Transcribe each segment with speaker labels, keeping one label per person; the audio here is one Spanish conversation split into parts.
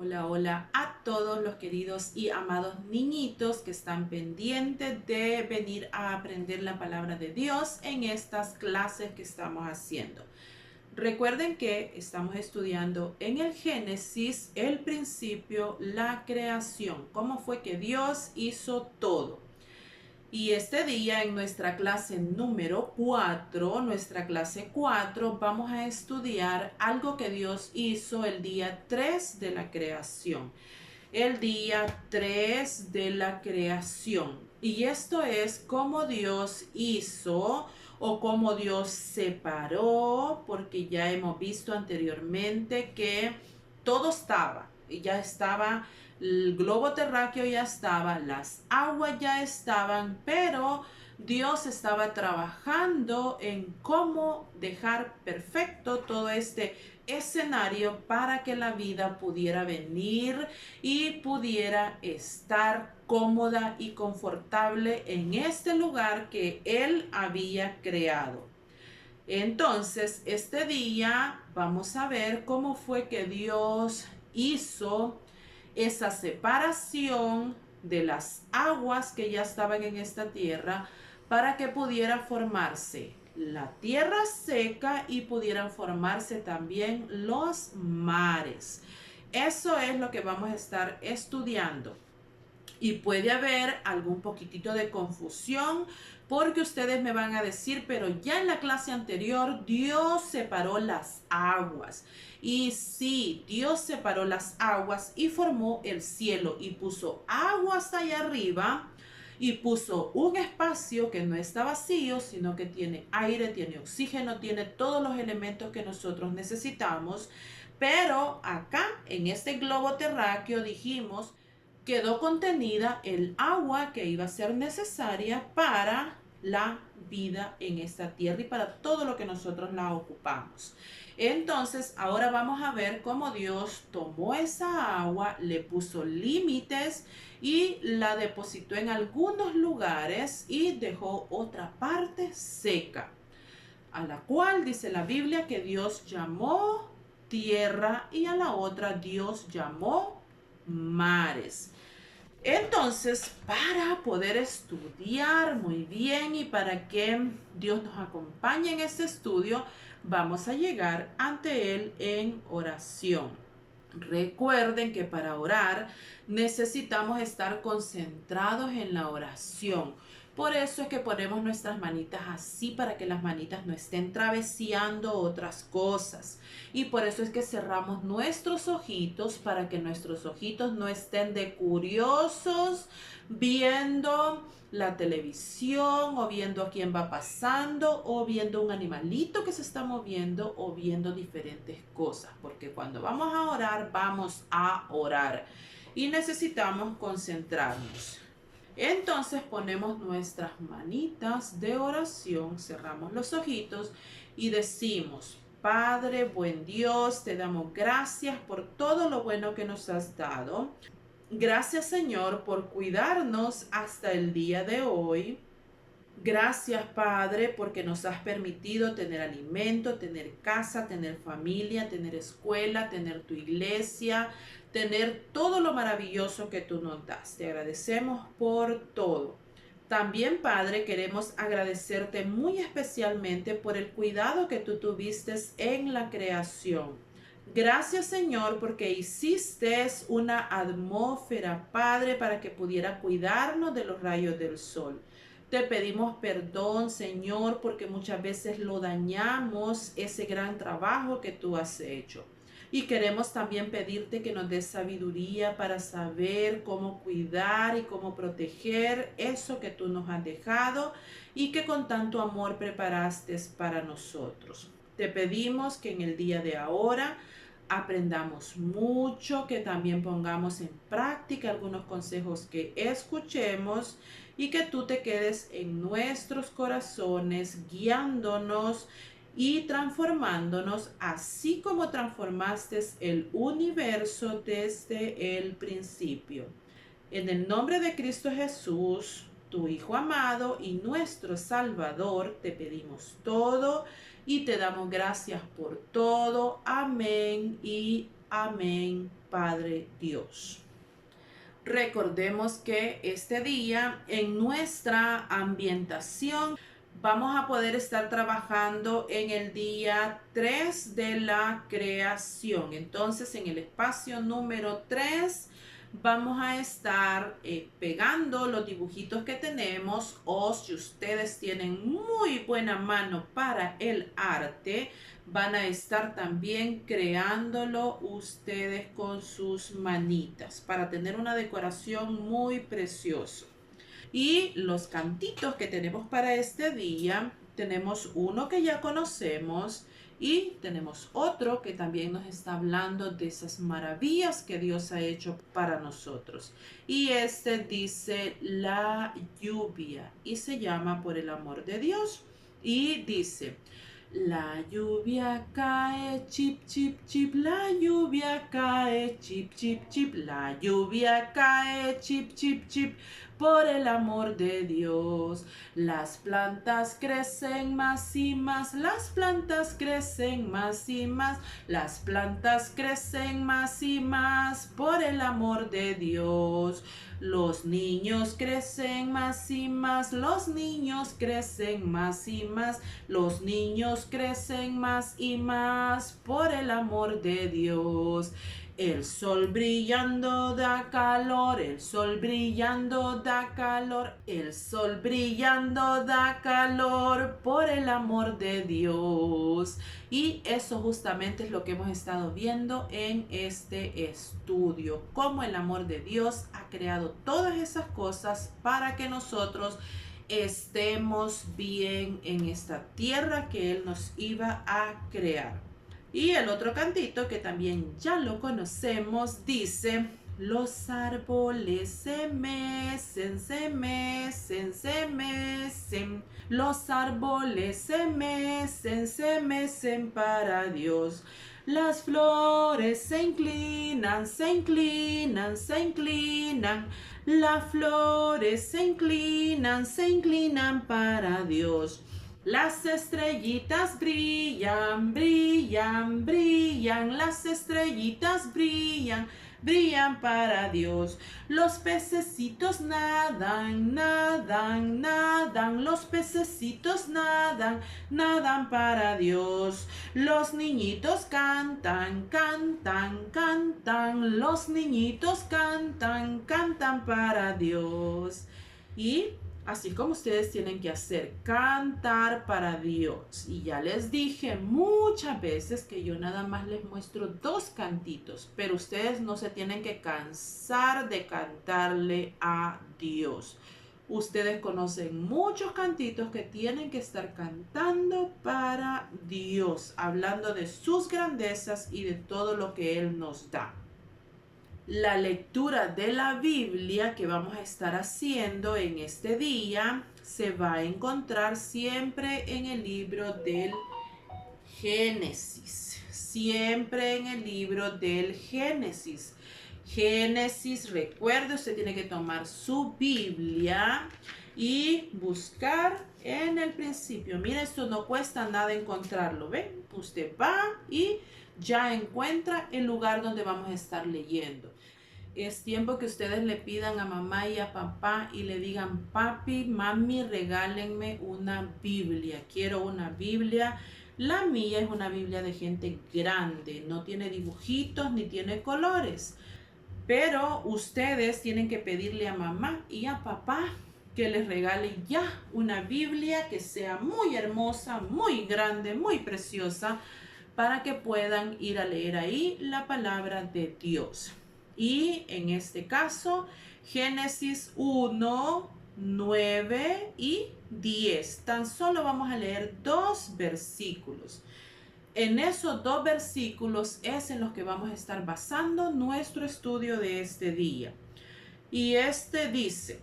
Speaker 1: Hola, hola a todos los queridos y amados niñitos que están pendientes de venir a aprender la palabra de Dios en estas clases que estamos haciendo. Recuerden que estamos estudiando en el Génesis el principio, la creación, cómo fue que Dios hizo todo. Y este día en nuestra clase número 4, vamos a estudiar algo que Dios hizo el día 3 de la creación. El día 3 de la creación. Y esto es cómo Dios hizo o cómo Dios separó, porque ya hemos visto anteriormente que todo estaba, ya estaba, el globo terráqueo ya estaba, las aguas ya estaban, pero Dios estaba trabajando en cómo dejar perfecto todo este escenario para que la vida pudiera venir y pudiera estar cómoda y confortable en este lugar que Él había creado. Entonces, este día vamos a ver cómo fue que Dios hizo esa separación de las aguas que ya estaban en esta tierra para que pudiera formarse la tierra seca y pudieran formarse también los mares. Eso es lo que vamos a estar estudiando. Y puede haber algún poquitito de confusión porque ustedes me van a decir, pero ya en la clase anterior Dios separó las aguas. Y sí, Dios separó las aguas y formó el cielo y puso aguas allá arriba y puso un espacio que no está vacío, sino que tiene aire, tiene oxígeno, tiene todos los elementos que nosotros necesitamos. Pero acá en este globo terráqueo dijimos quedó contenida el agua que iba a ser necesaria para la vida en esta tierra y para todo lo que nosotros la ocupamos. Entonces, ahora vamos a ver cómo Dios tomó esa agua, le puso límites y la depositó en algunos lugares y dejó otra parte seca, a la cual dice la Biblia que Dios llamó tierra y a la otra Dios llamó mares. Entonces, para poder estudiar muy bien y para que Dios nos acompañe en este estudio, vamos a llegar ante Él en oración. Recuerden que para orar necesitamos estar concentrados en la oración. Por eso es que ponemos nuestras manitas así para que las manitas no estén traveseando otras cosas. Y por eso es que cerramos nuestros ojitos para que nuestros ojitos no estén de curiosos viendo la televisión o viendo a quién va pasando o viendo un animalito que se está moviendo o viendo diferentes cosas. Porque cuando vamos a orar y necesitamos concentrarnos. Entonces ponemos nuestras manitas de oración, cerramos los ojitos y decimos: Padre, buen Dios, te damos gracias por todo lo bueno que nos has dado. Gracias, Señor, por cuidarnos hasta el día de hoy. Gracias, Padre, porque nos has permitido tener alimento, tener casa, tener familia, tener escuela, tener tu iglesia, tener todo lo maravilloso que tú nos das. Te agradecemos por todo. También, Padre, queremos agradecerte muy especialmente por el cuidado que tú tuviste en la creación. Gracias, Señor, porque hiciste una atmósfera, Padre, para que pudiera cuidarnos de los rayos del sol. Te pedimos perdón, Señor, porque muchas veces lo dañamos, ese gran trabajo que tú has hecho. Y queremos también pedirte que nos des sabiduría para saber cómo cuidar y cómo proteger eso que tú nos has dejado y que con tanto amor preparaste para nosotros. Te pedimos que en el día de ahora aprendamos mucho, que también pongamos en práctica algunos consejos que escuchemos y que tú te quedes en nuestros corazones, guiándonos y transformándonos, así como transformaste el universo desde el principio. En el nombre de Cristo Jesús, tu Hijo amado y nuestro Salvador, te pedimos todo y te damos gracias por todo. Amén y Amén, Padre Dios. Recordemos que este día en nuestra ambientación vamos a poder estar trabajando en el día 3 de la creación. Entonces, en el espacio número 3 vamos a estar pegando los dibujitos que tenemos, o si ustedes tienen muy buena mano para el arte, van a estar también creándolo ustedes con sus manitas para tener una decoración muy preciosa. Y los cantitos que tenemos para este día, tenemos uno que ya conocemos y tenemos otro que también nos está hablando de esas maravillas que Dios ha hecho para nosotros. Y este dice la lluvia y se llama Por el amor de Dios. Y dice: la lluvia cae, chip, chip, chip, la lluvia cae, chip, chip, chip, la lluvia cae, chip, chip, chip, por el amor de Dios. Las plantas crecen más y más, las plantas crecen más y más, las plantas crecen más y más, por el amor de Dios. Los niños crecen más y más, los niños crecen más y más, los niños crecen más y más, por el amor de Dios. El sol brillando da calor, el sol brillando da calor, el sol brillando da calor, por el amor de Dios. Y eso justamente es lo que hemos estado viendo en este estudio, cómo el amor de Dios ha creado todas esas cosas para que nosotros estemos bien en esta tierra que Él nos iba a crear. Y el otro cantito, que también ya lo conocemos, dice: los árboles se mecen, se mecen, se mecen. Los árboles se mecen para Dios. Las flores se inclinan, se inclinan, se inclinan. Las flores se inclinan para Dios. Las estrellitas brillan, brillan, brillan, las estrellitas brillan, brillan para Dios. Los pececitos nadan, nadan, nadan, los pececitos nadan, nadan para Dios. Los niñitos cantan, cantan, cantan, los niñitos cantan, cantan para Dios. Y así como ustedes tienen que hacer, cantar para Dios. Y ya les dije muchas veces que yo nada más les muestro 2 cantitos, pero ustedes no se tienen que cansar de cantarle a Dios. Ustedes conocen muchos cantitos que tienen que estar cantando para Dios, hablando de sus grandezas y de todo lo que Él nos da. La lectura de la Biblia que vamos a estar haciendo en este día se va a encontrar siempre en el libro del Génesis. Siempre en el libro del Génesis. Génesis, recuerde, usted tiene que tomar su Biblia y buscar en el principio. Mire, esto no cuesta nada encontrarlo, ¿ven? Usted va y ya encuentra el lugar donde vamos a estar leyendo. Es tiempo que ustedes le pidan a mamá y a papá y le digan: papi, mami, regálenme una Biblia. Quiero una Biblia. La mía es una Biblia de gente grande. No tiene dibujitos ni tiene colores. Pero ustedes tienen que pedirle a mamá y a papá que les regale ya una Biblia que sea muy hermosa, muy grande, muy preciosa, para que puedan ir a leer ahí la palabra de Dios. Y en este caso, Génesis 1, 9 y 10. Tan solo vamos a leer 2 versículos. En esos 2 versículos es en los que vamos a estar basando nuestro estudio de este día. Y este dice: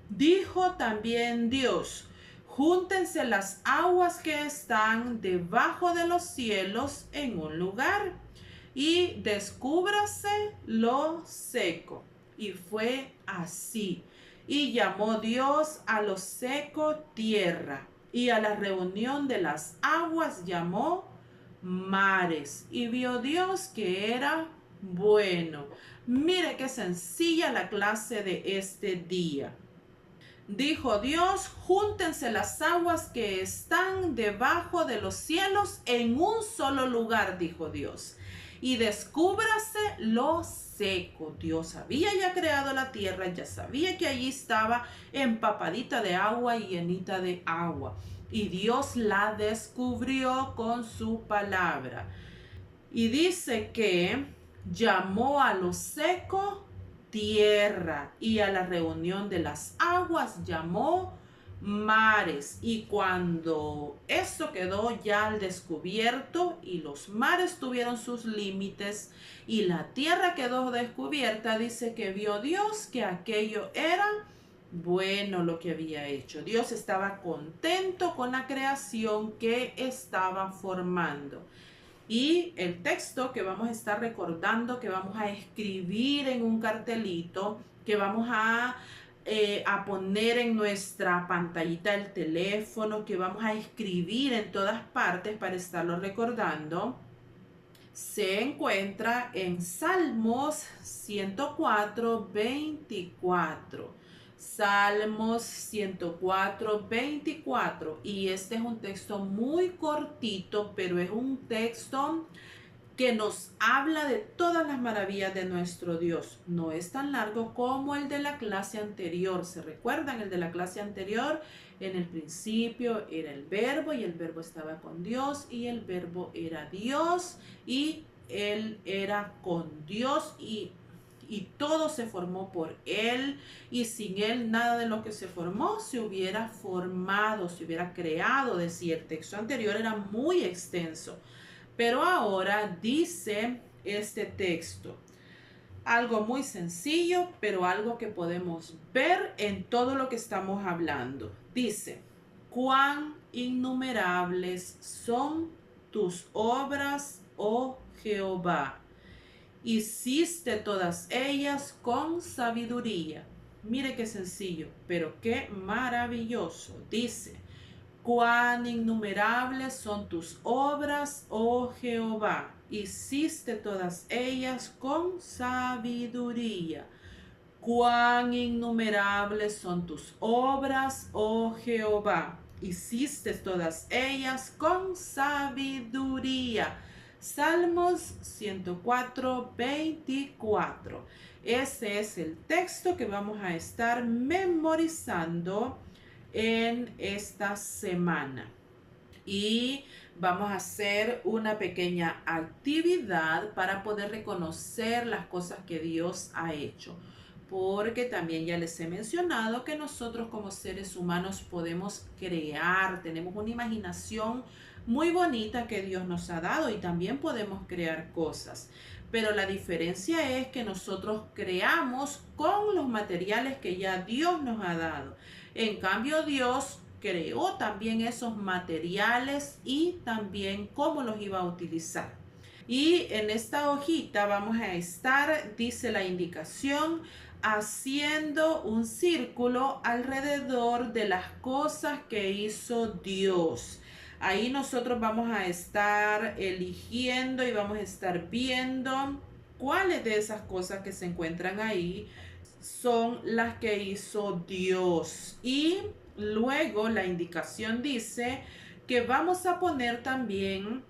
Speaker 1: dijo también Dios: júntense las aguas que están debajo de los cielos en un lugar, y descúbrase lo seco. Y fue así. Y llamó Dios a lo seco tierra, y a la reunión de las aguas llamó mares. Y vio Dios que era Bueno, mire qué sencilla la clase de este día. Dijo Dios, júntense las aguas que están debajo de los cielos en un solo lugar, dijo Dios, y descúbrase lo seco. Dios había ya creado la tierra, ya sabía que allí estaba empapadita de agua y llenita de agua. Y Dios la descubrió con su palabra. Y dice que llamó a lo seco tierra y a la reunión de las aguas llamó mares. Y cuando eso quedó ya al descubierto y los mares tuvieron sus límites y la tierra quedó descubierta, dice que vio Dios que aquello era bueno lo que había hecho. Dios estaba contento con la creación que estaba formando. Y el texto que vamos a estar recordando, que vamos a escribir en un cartelito, que vamos a poner en nuestra pantallita del teléfono, que vamos a escribir en todas partes para estarlo recordando, se encuentra en Salmos 104:24. Salmos 104:24. Y este es un texto muy cortito, pero es un texto que nos habla de todas las maravillas de nuestro Dios. No es tan largo como el de la clase anterior. ¿Se recuerdan? El de la clase anterior, en el principio era el verbo y el verbo estaba con Dios y el verbo era Dios y él era con Dios y todo se formó por él y sin él nada de lo que se formó se hubiera formado, se hubiera creado. Decía, el texto anterior era muy extenso. Pero ahora dice este texto, algo muy sencillo, pero algo que podemos ver en todo lo que estamos hablando. Dice, cuán innumerables son tus obras, oh Jehová. Hiciste todas ellas con sabiduría. Mire qué sencillo, pero qué maravilloso. Dice, cuán innumerables son tus obras, oh Jehová. Hiciste todas ellas con sabiduría. Cuán innumerables son tus obras, oh Jehová. Hiciste todas ellas con sabiduría. Salmos 104:24. Ese es el texto que vamos a estar memorizando en esta semana. Y vamos a hacer una pequeña actividad para poder reconocer las cosas que Dios ha hecho. Porque también ya les he mencionado que nosotros como seres humanos podemos crear, tenemos una imaginación muy bonita que Dios nos ha dado y también podemos crear cosas. Pero la diferencia es que nosotros creamos con los materiales que ya Dios nos ha dado. En cambio, Dios creó también esos materiales y también cómo los iba a utilizar. Y en esta hojita vamos a estar, dice la indicación, haciendo un círculo alrededor de las cosas que hizo Dios. Ahí nosotros vamos a estar eligiendo y vamos a estar viendo cuáles de esas cosas que se encuentran ahí son las que hizo Dios. Y luego la indicación dice que vamos a poner también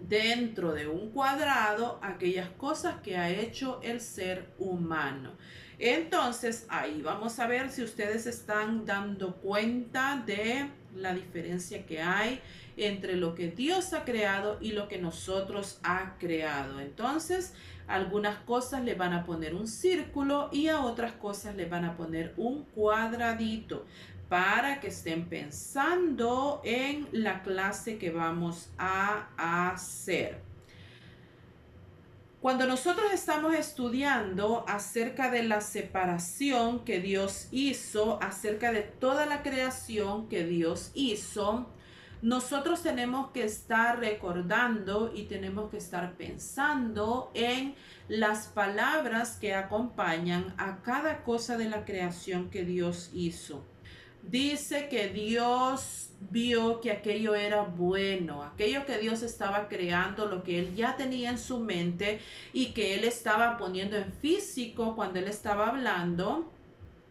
Speaker 1: dentro de un cuadrado aquellas cosas que ha hecho el ser humano. Entonces ahí vamos a ver si ustedes están dando cuenta de la diferencia que hay entre lo que Dios ha creado y lo que nosotros ha creado. Entonces, algunas cosas le van a poner un círculo y a otras cosas le van a poner un cuadradito para que estén pensando en la clase que vamos a hacer. Cuando nosotros estamos estudiando acerca de la separación que Dios hizo, acerca de toda la creación que Dios hizo, nosotros tenemos que estar recordando y tenemos que estar pensando en las palabras que acompañan a cada cosa de la creación que Dios hizo. Dice que Dios vio que aquello era bueno, aquello que Dios estaba creando, lo que él ya tenía en su mente y que él estaba poniendo en físico cuando él estaba hablando.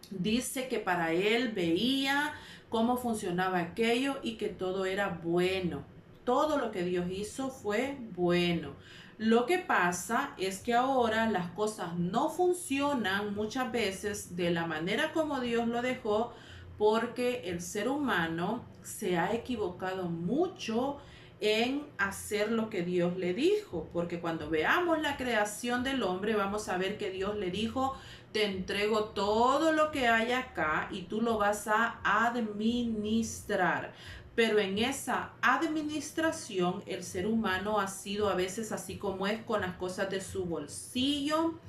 Speaker 1: Dice que para él veía cómo funcionaba aquello y que todo era bueno. Todo lo que Dios hizo fue bueno. Lo que pasa es que ahora las cosas no funcionan muchas veces de la manera como Dios lo dejó, porque el ser humano se ha equivocado mucho en hacer lo que Dios le dijo, porque cuando veamos la creación del hombre vamos a ver que Dios le dijo: te entrego todo lo que hay acá y tú lo vas a administrar. Pero en esa administración el ser humano ha sido a veces así como es con las cosas de su bolsillo,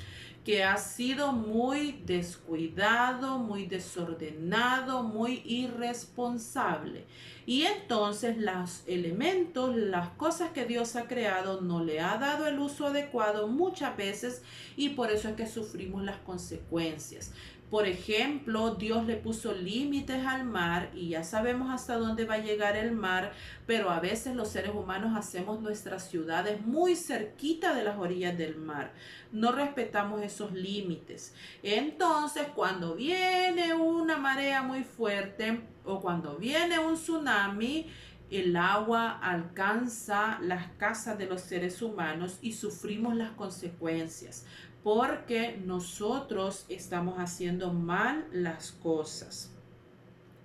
Speaker 1: que ha sido muy descuidado, muy desordenado, muy irresponsable. Y entonces los elementos, las cosas que Dios ha creado, no le ha dado el uso adecuado muchas veces, y por eso es que sufrimos las consecuencias. Por ejemplo, Dios le puso límites al mar y ya sabemos hasta dónde va a llegar el mar, pero a veces los seres humanos hacemos nuestras ciudades muy cerquita de las orillas del mar. No respetamos esos límites. Entonces, cuando viene una marea muy fuerte o cuando viene un tsunami, el agua alcanza las casas de los seres humanos y sufrimos las consecuencias porque nosotros estamos haciendo mal las cosas.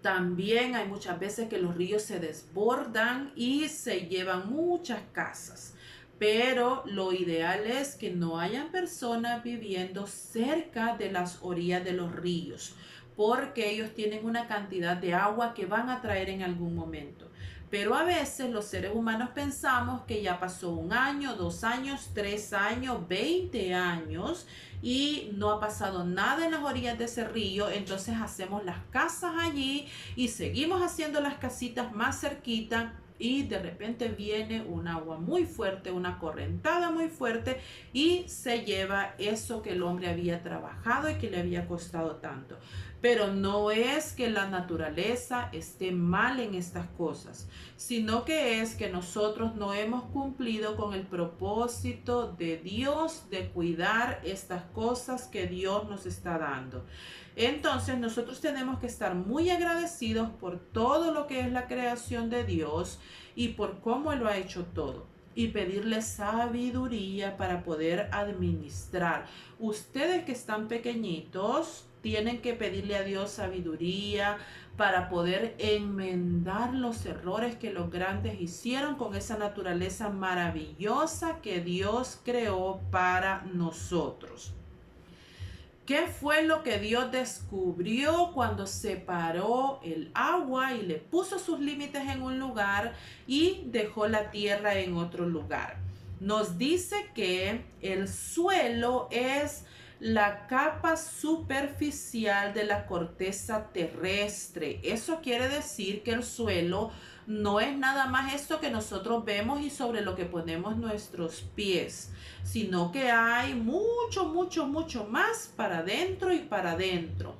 Speaker 1: También hay muchas veces que los ríos se desbordan y se llevan muchas casas. Pero lo ideal es que no hayan personas viviendo cerca de las orillas de los ríos, porque ellos tienen una cantidad de agua que van a traer en algún momento. Pero a veces los seres humanos pensamos que ya pasó 1 año, 2 años, 3 años, 20 años y no ha pasado nada en las orillas de ese río. Entonces hacemos las casas allí y seguimos haciendo las casitas más cerquita, y de repente viene un agua muy fuerte, una correntada muy fuerte, y se lleva eso que el hombre había trabajado y que le había costado tanto. Pero no es que la naturaleza esté mal en estas cosas, sino que es que nosotros no hemos cumplido con el propósito de Dios de cuidar estas cosas que Dios nos está dando. Entonces nosotros tenemos que estar muy agradecidos por todo lo que es la creación de Dios y por cómo Él lo ha hecho todo, y pedirle sabiduría para poder administrar. Ustedes que están pequeñitos tienen que pedirle a Dios sabiduría para poder enmendar los errores que los grandes hicieron con esa naturaleza maravillosa que Dios creó para nosotros. ¿Qué fue lo que Dios descubrió cuando separó el agua y le puso sus límites en un lugar y dejó la tierra en otro lugar? Nos dice que el suelo es la capa superficial de la corteza terrestre. Eso quiere decir que el suelo no es nada más esto que nosotros vemos y sobre lo que ponemos nuestros pies, sino que hay mucho, mucho, mucho más para adentro y para adentro.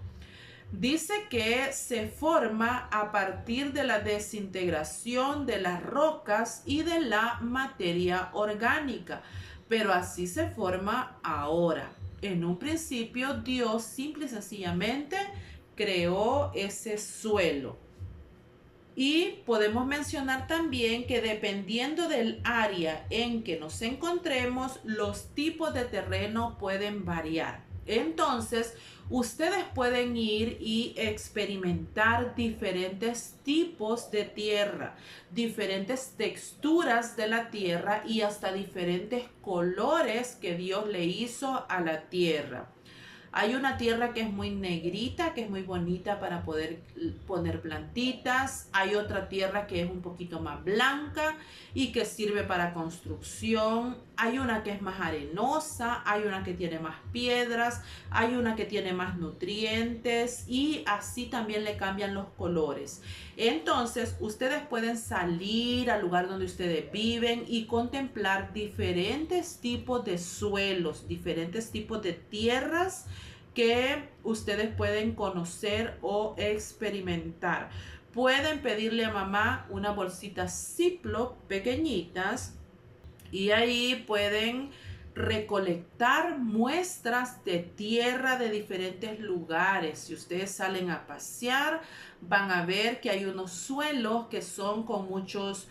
Speaker 1: Dice que se forma a partir de la desintegración de las rocas y de la materia orgánica, pero así se forma ahora. En un principio Dios simple y sencillamente creó ese suelo. Y podemos mencionar también que dependiendo del área en que nos encontremos, los tipos de terreno pueden variar. Entonces, ustedes pueden ir y experimentar diferentes tipos de tierra, diferentes texturas de la tierra y hasta diferentes colores que Dios le hizo a la tierra. Hay una tierra que es muy negrita, que es muy bonita para poder poner plantitas. Hay otra tierra que es un poquito más blanca y que sirve para construcción. Hay una que es más arenosa, hay una que tiene más piedras, hay una que tiene más nutrientes, y así también le cambian los colores. Entonces, ustedes pueden salir al lugar donde ustedes viven y contemplar diferentes tipos de suelos, diferentes tipos de tierras que ustedes pueden conocer o experimentar. Pueden pedirle a mamá unas bolsitas Ziploc pequeñitas y ahí pueden recolectar muestras de tierra de diferentes lugares. Si ustedes salen a pasear, van a ver que hay unos suelos que son con muchas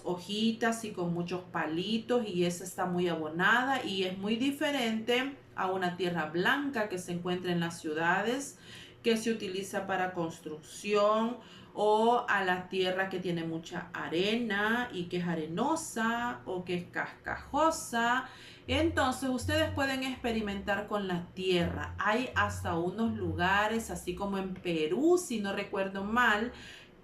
Speaker 1: hojitas y con muchos palitos, y esa está muy abonada y es muy diferente a una tierra blanca que se encuentra en las ciudades, que se utiliza para construcción, o a la tierra que tiene mucha arena y que es arenosa o que es cascajosa. Entonces ustedes pueden experimentar con la tierra. Hay hasta unos lugares, así como en Perú, si no recuerdo mal,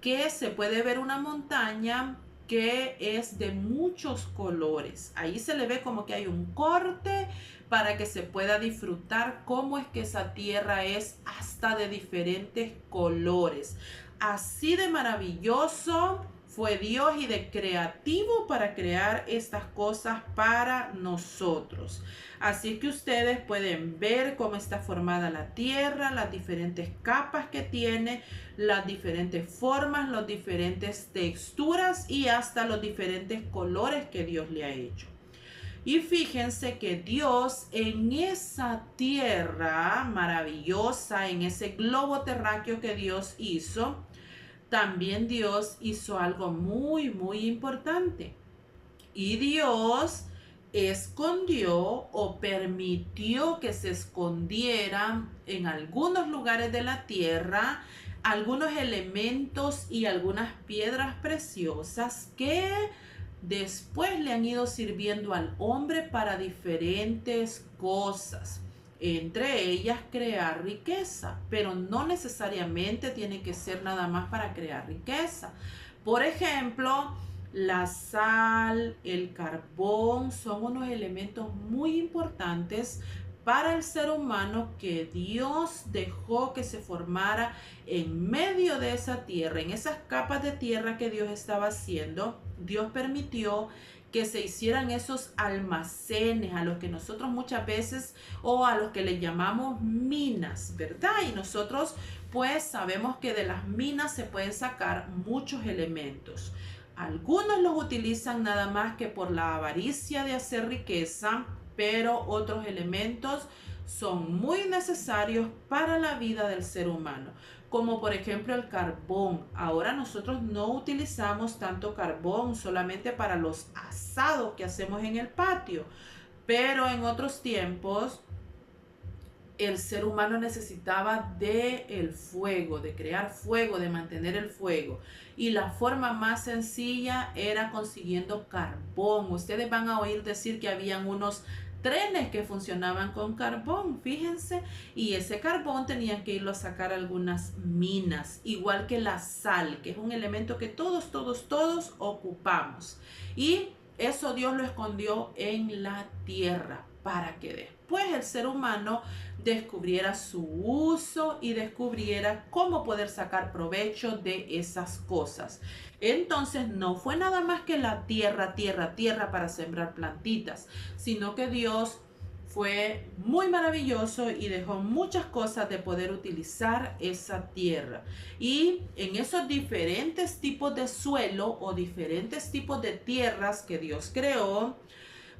Speaker 1: que se puede ver una montaña que es de muchos colores. Ahí se le ve como que hay un corte para que se pueda disfrutar cómo es que esa tierra es hasta de diferentes colores. Así de maravilloso fue Dios y de creativo para crear estas cosas para nosotros. Así que ustedes pueden ver cómo está formada la tierra, las diferentes capas que tiene, las diferentes formas, las diferentes texturas y hasta los diferentes colores que Dios le ha hecho. Y fíjense que Dios en esa tierra maravillosa, en ese globo terráqueo que Dios hizo, también Dios hizo algo muy, muy importante. Y Dios escondió o permitió que se escondieran en algunos lugares de la tierra algunos elementos y algunas piedras preciosas que después le han ido sirviendo al hombre para diferentes cosas. Entre ellas crear riqueza, pero no necesariamente tiene que ser nada más para crear riqueza. Por ejemplo, la sal, el carbón son unos elementos muy importantes para el ser humano que Dios dejó que se formara en medio de esa tierra, en esas capas de tierra que Dios estaba haciendo. Dios permitió que se hicieran esos almacenes a los que nosotros muchas veces, o a los que le llamamos minas, ¿verdad? Y nosotros pues sabemos que de las minas se pueden sacar muchos elementos. Algunos los utilizan nada más que por la avaricia de hacer riqueza, pero otros elementos son muy necesarios para la vida del ser humano, como por ejemplo el carbón. Ahora nosotros no utilizamos tanto carbón solamente para los asados que hacemos en el patio, pero en otros tiempos el ser humano necesitaba del fuego, de crear fuego, de mantener el fuego. Y la forma más sencilla era consiguiendo carbón. Ustedes van a oír decir que habían unos trenes que funcionaban con carbón, fíjense, y ese carbón tenían que irlo a sacar a algunas minas, igual que la sal, que es un elemento que todos ocupamos. Y eso Dios lo escondió en la tierra para que después el ser humano descubriera su uso y descubriera cómo poder sacar provecho de esas cosas. Entonces no fue nada más que la tierra para sembrar plantitas, sino que Dios fue muy maravilloso y dejó muchas cosas de poder utilizar esa tierra. Y en esos diferentes tipos de suelo o diferentes tipos de tierras que Dios creó,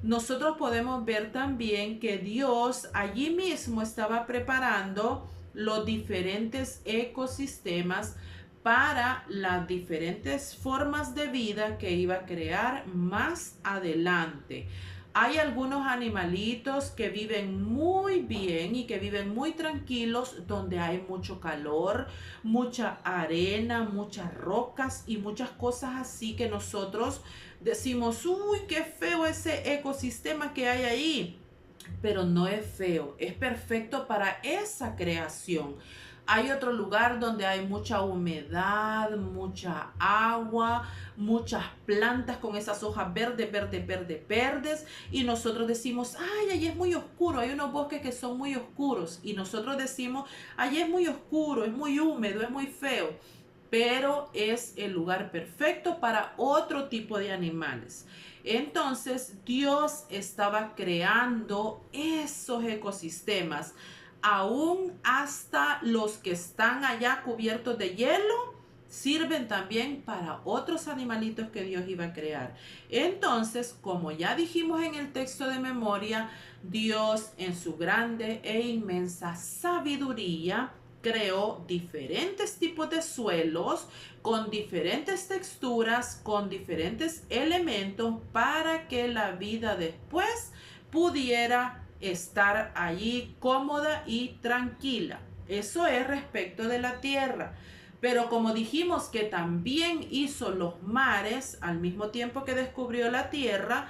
Speaker 1: nosotros podemos ver también que Dios allí mismo estaba preparando los diferentes ecosistemas para las diferentes formas de vida que iba a crear más adelante. Hay algunos animalitos que viven muy bien y que viven muy tranquilos donde hay mucho calor, mucha arena, muchas rocas y muchas cosas así que nosotros decimos, uy, qué feo ese ecosistema que hay ahí. Pero no es feo, es perfecto para esa creación. Hay otro lugar donde hay mucha humedad, mucha agua, muchas plantas con esas hojas verdes, y nosotros decimos, ay, allí es muy oscuro. Hay unos bosques que son muy oscuros y nosotros decimos, allí es muy oscuro, es muy húmedo, es muy feo. Pero es el lugar perfecto para otro tipo de animales. Entonces Dios estaba creando esos ecosistemas aún hasta los que están allá cubiertos de hielo, sirven también para otros animalitos que Dios iba a crear. Entonces, como ya dijimos en el texto de memoria, Dios en su grande e inmensa sabiduría creó diferentes tipos de suelos con diferentes texturas, con diferentes elementos para que la vida después pudiera estar allí cómoda y tranquila. Eso es respecto de la tierra. Pero como dijimos que también hizo los mares al mismo tiempo que descubrió la tierra,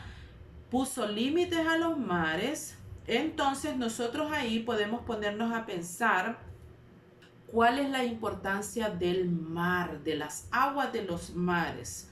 Speaker 1: puso límites a los mares, entonces nosotros ahí podemos ponernos a pensar cuál es la importancia del mar, de las aguas de los mares.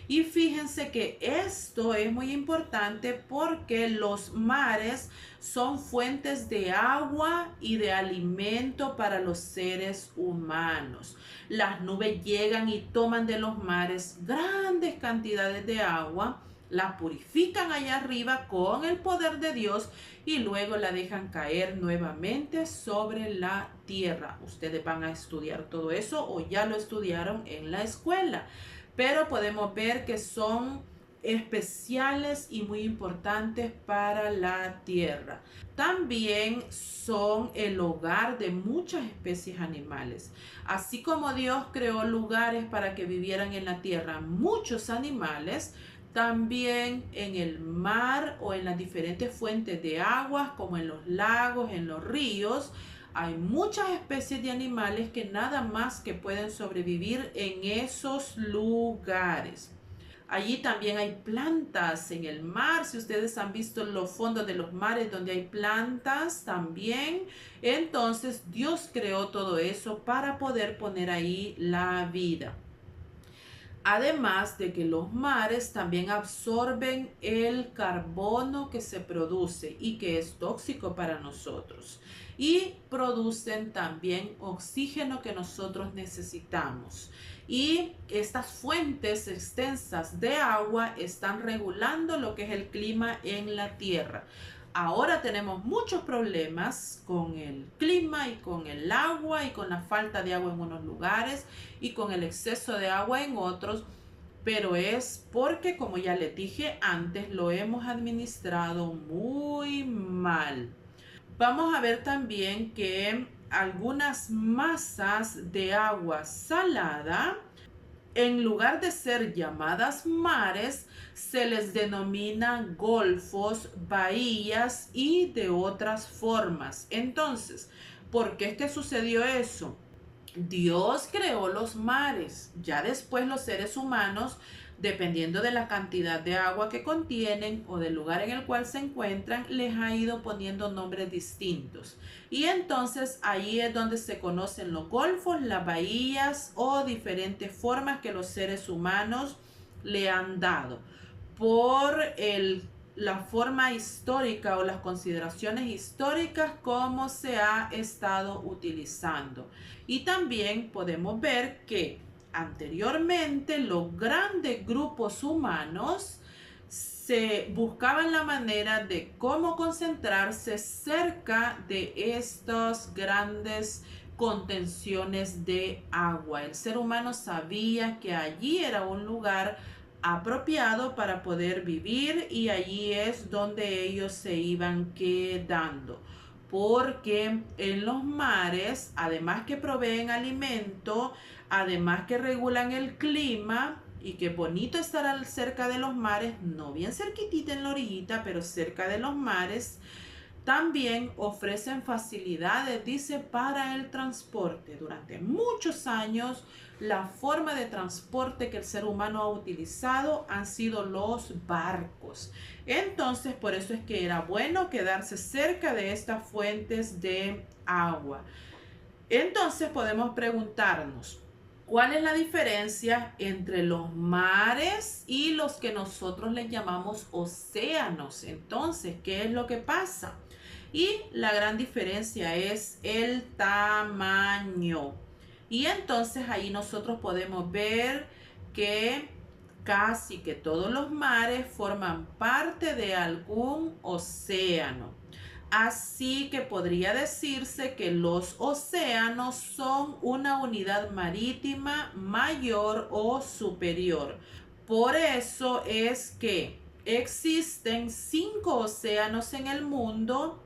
Speaker 1: Y fíjense que esto es muy importante porque los mares son fuentes de agua y de alimento para los seres humanos. Las nubes llegan y toman de los mares grandes cantidades de agua, la purifican allá arriba con el poder de Dios y luego la dejan caer nuevamente sobre la tierra. Ustedes van a estudiar todo eso o ya lo estudiaron en la escuela, pero podemos ver que son especiales y muy importantes para la tierra. También son el hogar de muchas especies animales. Así como Dios creó lugares para que vivieran en la tierra muchos animales, también en el mar o en las diferentes fuentes de aguas, como en los lagos, en los ríos, hay muchas especies de animales que nada más que pueden sobrevivir en esos lugares. Allí también hay plantas en el mar. Si ustedes han visto los fondos de los mares donde hay plantas también, entonces Dios creó todo eso para poder poner ahí la vida. Además de que los mares también absorben el carbono que se produce y que es tóxico para nosotros. Y producen también oxígeno que nosotros necesitamos. Y estas fuentes extensas de agua están regulando lo que es el clima en la Tierra. Ahora tenemos muchos problemas con el clima y con el agua y con la falta de agua en unos lugares y con el exceso de agua en otros, pero es porque, como ya les dije antes, lo hemos administrado muy mal. Vamos a ver también que algunas masas de agua salada, en lugar de ser llamadas mares, se les denomina golfos, bahías y de otras formas. Entonces, ¿por qué es que sucedió eso? Dios creó los mares, ya después los seres humanos, dependiendo de la cantidad de agua que contienen o del lugar en el cual se encuentran, les ha ido poniendo nombres distintos. Y entonces ahí es donde se conocen los golfos, las bahías o diferentes formas que los seres humanos le han dado por la forma histórica o las consideraciones históricas como se ha estado utilizando. Y también podemos ver que anteriormente los grandes grupos humanos se buscaban la manera de cómo concentrarse cerca de estas grandes contenciones de agua. El ser humano sabía que allí era un lugar apropiado para poder vivir y allí es donde ellos se iban quedando, porque en los mares, además que proveen alimento, además que regulan el clima, y qué bonito estar cerca de los mares, no bien cerquitita en la orillita, pero cerca de los mares, también ofrecen facilidades, dice, para el transporte. Durante muchos años, la forma de transporte que el ser humano ha utilizado han sido los barcos. Entonces, por eso es que era bueno quedarse cerca de estas fuentes de agua. Entonces, podemos preguntarnos, ¿cuál es la diferencia entre los mares y los que nosotros les llamamos océanos? Entonces, ¿qué es lo que pasa? Y la gran diferencia es el tamaño. Y entonces ahí nosotros podemos ver que casi que todos los mares forman parte de algún océano. Así que podría decirse que los océanos son una unidad marítima mayor o superior. Por eso es que existen 5 océanos en el mundo.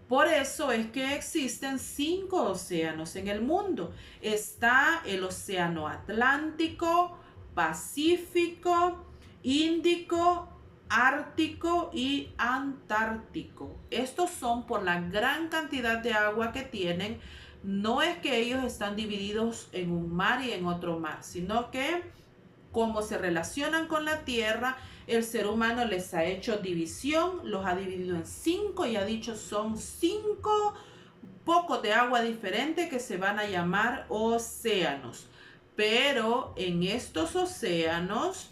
Speaker 1: Por eso es que existen 5 océanos en el mundo. Está el océano Atlántico, Pacífico, Índico, Ártico y Antártico. Estos son por la gran cantidad de agua que tienen. No es que ellos están divididos en un mar y en otro mar, sino que como se relacionan con la tierra, el ser humano les ha hecho división, los ha dividido en 5 y ha dicho son 5 pocos de agua diferente que se van a llamar océanos. Pero en estos océanos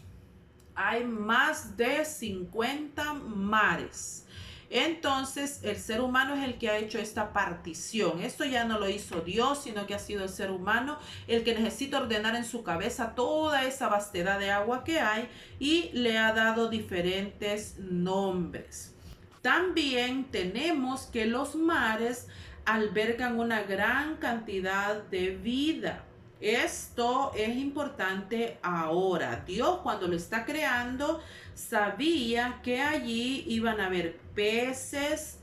Speaker 1: hay más de 50 mares. Entonces, el ser humano es el que ha hecho esta partición. Esto ya no lo hizo Dios, sino que ha sido el ser humano el que necesita ordenar en su cabeza toda esa vastedad de agua que hay y le ha dado diferentes nombres. También tenemos que los mares albergan una gran cantidad de vida. Esto es importante ahora. Dios, cuando lo está creando, sabía que allí iban a haber peces,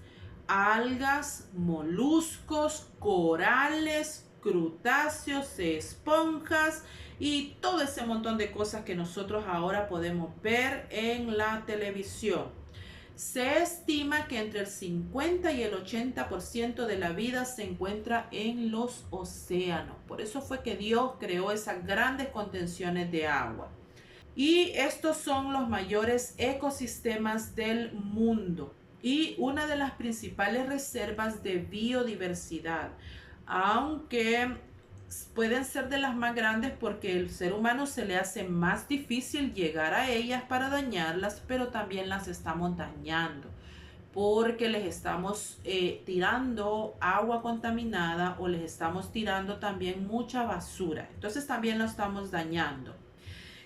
Speaker 1: algas, moluscos, corales, crutáceos, esponjas y todo ese montón de cosas que nosotros ahora podemos ver en la televisión. Se estima que entre el 50 y el 80% de la vida se encuentra en los océanos. Por eso fue que Dios creó esas grandes contenciones de agua. Y estos son los mayores ecosistemas del mundo y una de las principales reservas de biodiversidad, aunque pueden ser de las más grandes porque el ser humano se le hace más difícil llegar a ellas para dañarlas, pero también las estamos dañando porque les estamos tirando agua contaminada o les estamos tirando también mucha basura. Entonces también lo estamos dañando.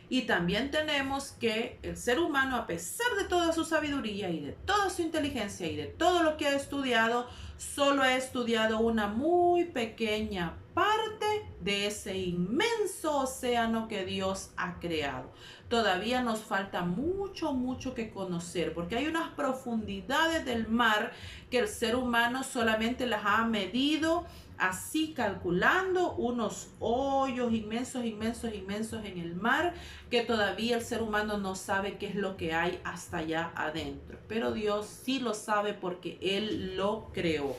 Speaker 1: Y también tenemos que el ser humano, a pesar de toda su sabiduría y de toda su inteligencia y de todo lo que ha estudiado, solo ha estudiado una muy pequeña parte de ese inmenso océano que Dios ha creado. Todavía nos falta mucho que conocer, porque hay unas profundidades del mar que el ser humano solamente las ha medido así, calculando unos hoyos inmensos en el mar, que todavía el ser humano no sabe qué es lo que hay hasta allá adentro. Pero Dios sí lo sabe porque Él lo creó.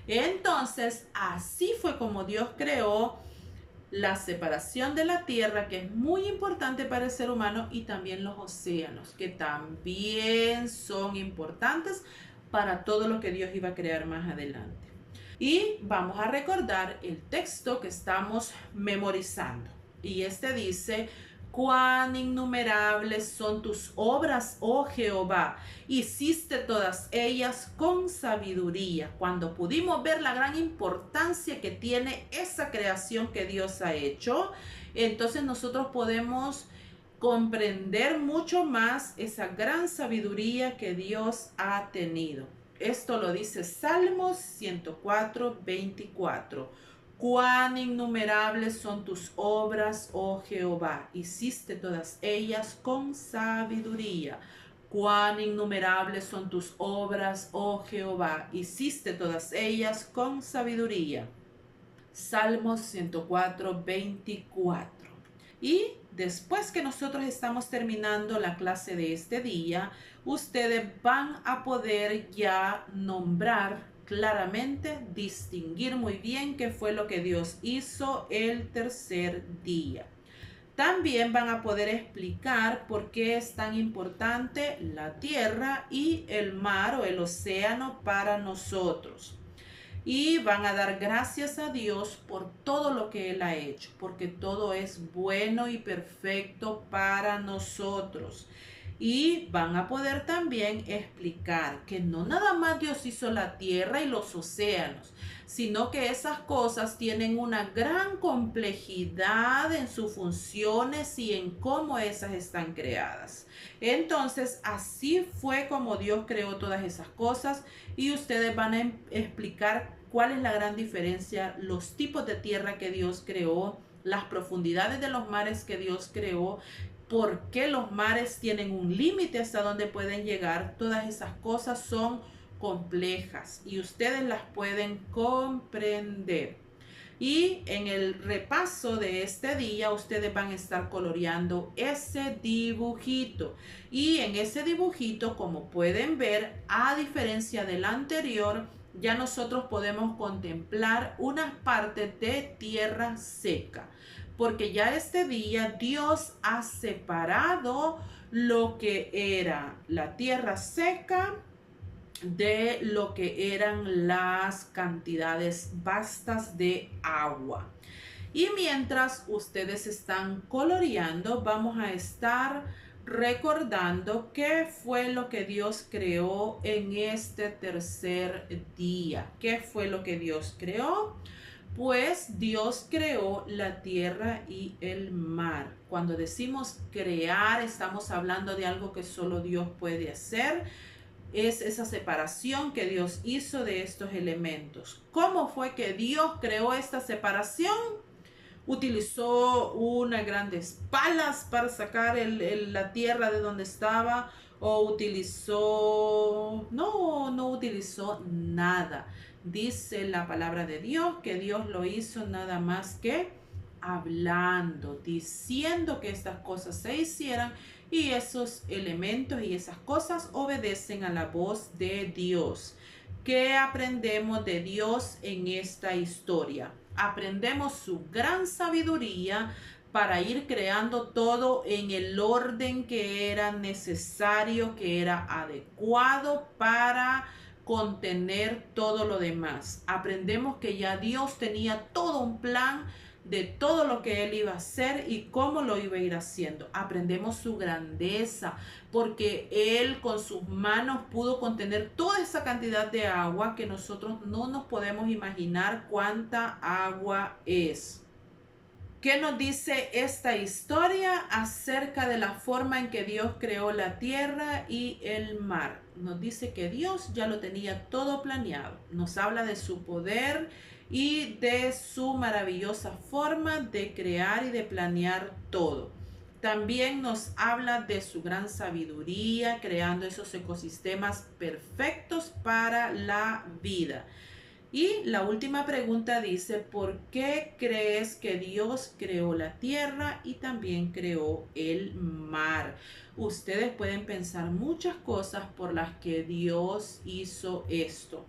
Speaker 1: Entonces, así fue como Dios creó la separación de la tierra, que es muy importante para el ser humano, y también los océanos, que también son importantes para todo lo que Dios iba a crear más adelante. Y vamos a recordar el texto que estamos memorizando. Y este dice: cuán innumerables son tus obras, oh Jehová, hiciste todas ellas con sabiduría. Cuando pudimos ver la gran importancia que tiene esa creación que Dios ha hecho, entonces nosotros podemos comprender mucho más esa gran sabiduría que Dios ha tenido. Esto lo dice Salmos 104, 24. Cuán innumerables son tus obras, oh Jehová, hiciste todas ellas con sabiduría. Cuán innumerables son tus obras, oh Jehová, hiciste todas ellas con sabiduría. Salmos 104, 24. Y después que nosotros estamos terminando la clase de este día, ustedes van a poder ya nombrar claramente, distinguir muy bien qué fue lo que Dios hizo el tercer día. También van a poder explicar por qué es tan importante la tierra y el mar o el océano para nosotros. Y van a dar gracias a Dios por todo lo que Él ha hecho, porque todo es bueno y perfecto para nosotros. Y van a poder también explicar que no nada más Dios hizo la tierra y los océanos, sino que esas cosas tienen una gran complejidad en sus funciones y en cómo esas están creadas. Entonces, así fue como Dios creó todas esas cosas y ustedes van a explicar cuál es la gran diferencia, los tipos de tierra que Dios creó, las profundidades de los mares que Dios creó, por qué los mares tienen un límite hasta donde pueden llegar. Todas esas cosas son complejas y ustedes las pueden comprender. Y en el repaso de este día ustedes van a estar coloreando ese dibujito. Y en ese dibujito, como pueden ver, a diferencia del anterior, ya nosotros podemos contemplar unas partes de tierra seca. Porque ya este día Dios ha separado lo que era la tierra seca de lo que eran las cantidades vastas de agua. Y mientras ustedes están coloreando, vamos a estar recordando qué fue lo que Dios creó en este tercer día. ¿Qué fue lo que Dios creó? Pues Dios creó la tierra y el mar. Cuando decimos crear, estamos hablando de algo que solo Dios puede hacer. Es esa separación que Dios hizo de estos elementos. ¿Cómo fue que Dios creó esta separación? Utilizó unas grandes palas para sacar la tierra de donde estaba, o utilizó, no utilizó nada. Dice la palabra de Dios que Dios lo hizo nada más que hablando, diciendo que estas cosas se hicieran, y esos elementos y esas cosas obedecen a la voz de Dios. ¿Qué aprendemos de Dios en esta historia? Aprendemos su gran sabiduría para ir creando todo en el orden que era necesario, que era adecuado para contener todo lo demás. Aprendemos que ya Dios tenía todo un plan de todo lo que Él iba a hacer y cómo lo iba a ir haciendo. Aprendemos su grandeza, porque Él con sus manos pudo contener toda esa cantidad de agua que nosotros no nos podemos imaginar cuánta agua es. ¿Qué nos dice esta historia acerca de la forma en que Dios creó la tierra y el mar? Nos dice que Dios ya lo tenía todo planeado. Nos habla de su poder y de su maravillosa forma de crear y de planear todo. También nos habla de su gran sabiduría, creando esos ecosistemas perfectos para la vida. Y la última pregunta dice, ¿por qué crees que Dios creó la tierra y también creó el mar? Ustedes pueden pensar muchas cosas por las que Dios hizo esto.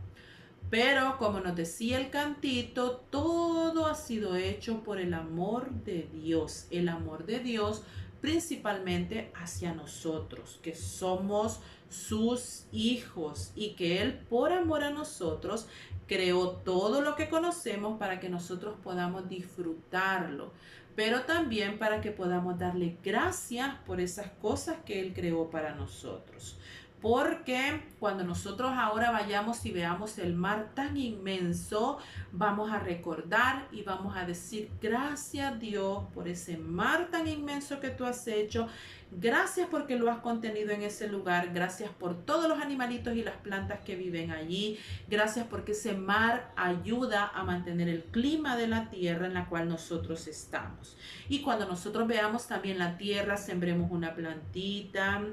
Speaker 1: Pero como nos decía el cantito, todo ha sido hecho por el amor de Dios. El amor de Dios principalmente hacia nosotros, que somos sus hijos, y que Él por amor a nosotros creó todo lo que conocemos para que nosotros podamos disfrutarlo, pero también para que podamos darle gracias por esas cosas que Él creó para nosotros. Porque cuando nosotros ahora vayamos y veamos el mar tan inmenso, vamos a recordar y vamos a decir, gracias Dios por ese mar tan inmenso que tú has hecho. Gracias porque lo has contenido en ese lugar. Gracias por todos los animalitos y las plantas que viven allí. Gracias porque ese mar ayuda a mantener el clima de la tierra en la cual nosotros estamos. Y cuando nosotros veamos también la tierra, sembremos una plantita.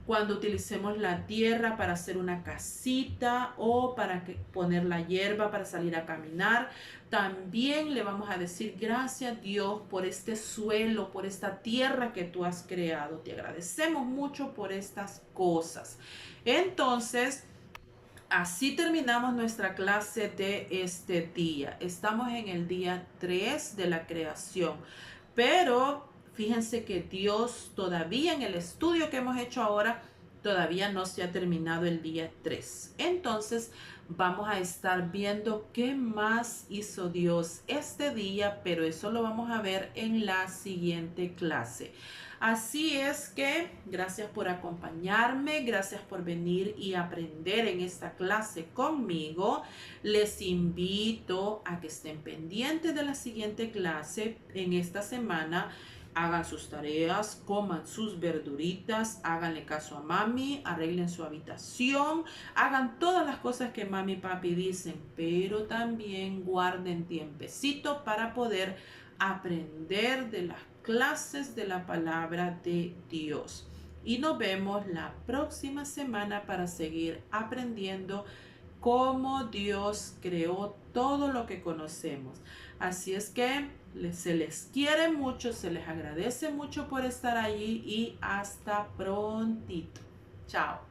Speaker 1: Cuando utilicemos la tierra para hacer una casita o para poner la hierba para salir a caminar, también le vamos a decir gracias Dios por este suelo, por esta tierra que tú has creado. Te agradecemos mucho por estas cosas. Entonces, así terminamos nuestra clase de este día. Estamos en el día 3 de la creación, pero fíjense que Dios todavía en el estudio que hemos hecho ahora Todavía no se ha terminado el día 3. Entonces vamos a estar viendo qué más hizo Dios este día, pero eso lo vamos a ver en la siguiente clase. Así es que gracias por acompañarme, gracias por venir y aprender en esta clase conmigo. Les invito a que estén pendientes de la siguiente clase en esta semana. Hagan sus tareas, coman sus verduritas, háganle caso a mami, arreglen su habitación, hagan todas las cosas que mami y papi dicen, pero también guarden tiempecito para poder aprender de las clases de la palabra de Dios. Y nos vemos la próxima semana para seguir aprendiendo cómo Dios creó todo lo que conocemos. Así es que se les quiere mucho, se les agradece mucho por estar allí y hasta prontito. Chao.